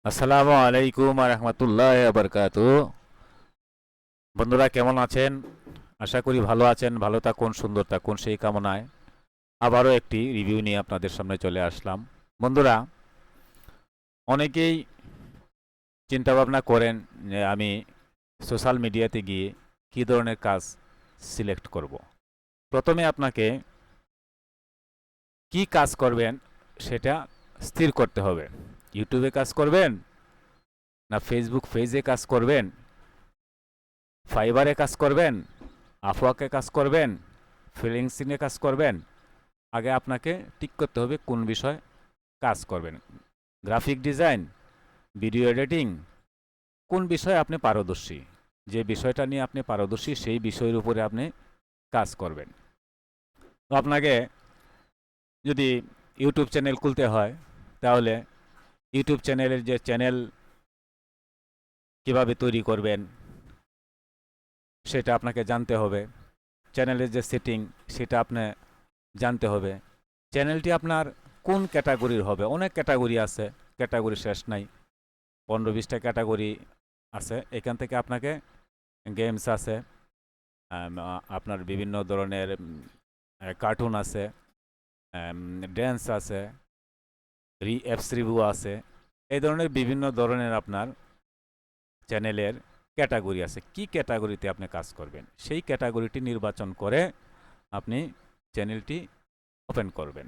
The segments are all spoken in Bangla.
আসসালামু আলাইকুম রহমতুল্লাহ বারকাতু। বন্ধুরা কেমন আছেন? আশা করি ভালো আছেন, ভালো থাকুন, সুন্দর থাকুন সেই কামনায় আবারও একটি রিভিউ নিয়ে আপনাদের সামনে চলে আসলাম। বন্ধুরা, অনেকেই চিন্তা ভাবনা করেন যে আমি সোশ্যাল মিডিয়াতে গিয়ে কী ধরনের কাজ সিলেক্ট করব। প্রথমে আপনাকে কি কাজ করবেন সেটা স্থির করতে হবে। ইউটিউবে কাজ করবেন, না ফেসবুক পেজে কাজ করবেন, ফাইবারে কাজ করবেন, আফওয়াকে কাজ করবেন, ফ্রিল্যান্সিংয়ে কাজ করবেন। আগে আপনাকে ঠিক করতে হবে কোন বিষয় কাজ করবেন। গ্রাফিক ডিজাইন, ভিডিও এডিটিং, কোন বিষয়ে আপনি পারদর্শী, যে বিষয়টা নিয়ে আপনি পারদর্শী সেই বিষয়ের উপরে আপনি কাজ করবেন। তো আপনাকে যদি ইউটিউব চ্যানেল খুলতে হয়, তাহলে ইউটিউব চ্যানেলের যে চ্যানেল কিভাবে তৈরি করবেন সেটা আপনাকে জানতে হবে। চ্যানেলের যে সেটিং সেটা আপনি জানতে হবে। চ্যানেলটি আপনার কোন ক্যাটাগরির হবে। অনেক ক্যাটাগরি আছে, ক্যাটাগরি শেষ নাই, 15-20টা ক্যাটাগরি আছে। এখান থেকে আপনাকে গেমস আছে, আপনার বিভিন্ন ধরনের কার্টুন আছে, ড্যান্স আছে, অ্যাপস রিভিউ আছে। এই ধরনের বিভিন্ন ধরনের আপনার চ্যানেলের ক্যাটাগরি আছে। কি ক্যাটাগরিতে আপনি কাজ করবেন সেই ক্যাটাগরিটি নির্বাচন করে আপনি চ্যানেলটি ওপেন করবেন।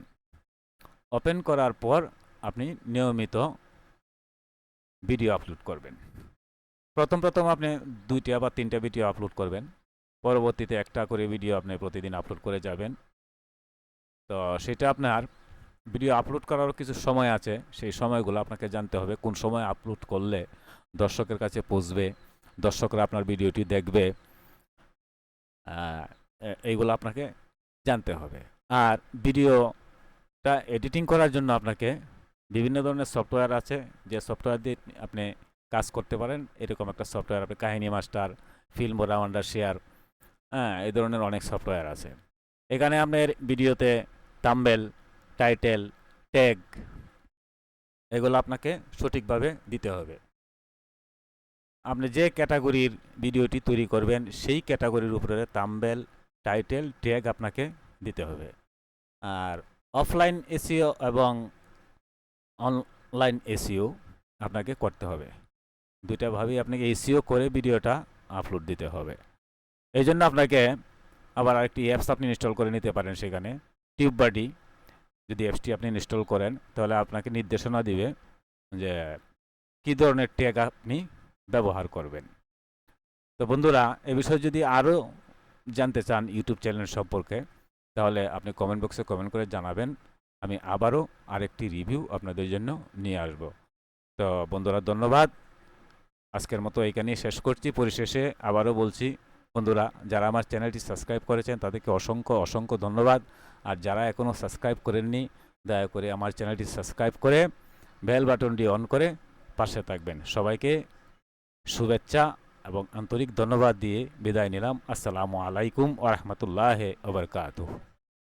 ওপেন করার পর আপনি নিয়মিত ভিডিও আপলোড করবেন। প্রথম আপনি 2টা বা 3টা ভিডিও আপলোড করবেন। পরবর্তীতে একটা করে ভিডিও আপনি প্রতিদিন আপলোড করে যাবেন। তো সেটা আপনার ভিডিও আপলোড করারও কিছু সময় আছে, সেই সময়গুলো আপনাকে জানতে হবে। কোন সময় আপলোড করলে দর্শকের কাছে পৌঁছবে, দর্শকরা আপনার ভিডিওটি দেখবে, এইগুলো আপনাকে জানতে হবে। আর ভিডিওটা এডিটিং করার জন্য আপনাকে বিভিন্ন ধরনের সফটওয়্যার আছে, যে সফটওয়্যার দিয়ে আপনি কাজ করতে পারেন। এরকম একটা সফটওয়্যার আপনি কাহিনী মাস্টার, ফিল্ম রাউন্ডার শেয়ার, এই ধরনের অনেক সফটওয়্যার আছে। এখানে আপনার ভিডিওতে থাম্বনেল, টাইটেল, ট্যাগ এগুলো আপনাকে সঠিকভাবে দিতে হবে। আপনি যে ক্যাটাগরির ভিডিওটি তৈরি করবেন সেই ক্যাটাগরির উপরে থাম্বনেল, টাইটেল, ট্যাগ আপনাকে দিতে হবে। আর অফলাইন এসইও এবং অনলাইন এসইও আপনাকে করতে হবে। দুইটাভাবেই আপনাকে এসইও করে ভিডিওটা আপলোড দিতে হবে। এই জন্য আপনাকে আবার আরেকটি অ্যাপস আপনি ইনস্টল করে নিতে পারেন। সেখানে টিউববাডি, যদি অ্যাপসটি আপনি ইনস্টল করেন তাহলে আপনাকে নির্দেশনা দিবে যে কী ধরনের ট্যাগ আপনি ব্যবহার করবেন। তো বন্ধুরা, এ বিষয়ে যদি আরও জানতে চান ইউটিউব চ্যানেল সম্পর্কে, তাহলে আপনি কমেন্ট বক্সে কমেন্ট করে জানাবেন। আমি আবারও আরেকটি রিভিউ আপনাদের জন্য নিয়ে আসব। তো বন্ধুরা, ধন্যবাদ। আজকের মতো এইখানেই শেষ করছি। পরিশেষে আবারও বলছি, বন্ধুরা যারা আমার চ্যানেলটি সাবস্ক্রাইব করেছেন তাদেরকে অসংখ্য ধন্যবাদ। আর যারা এখনও সাবস্ক্রাইব করেননি, দয়া করে আমার চ্যানেলটি সাবস্ক্রাইব করে বেল বাটনটি অন করে পাশে থাকবেন। সবাইকে শুভেচ্ছা এবং আন্তরিক ধন্যবাদ দিয়ে বিদায় নিলাম। আসসালামু আলাইকুম ওয়া রাহমাতুল্লাহি ওয়া বারাকাতুহু।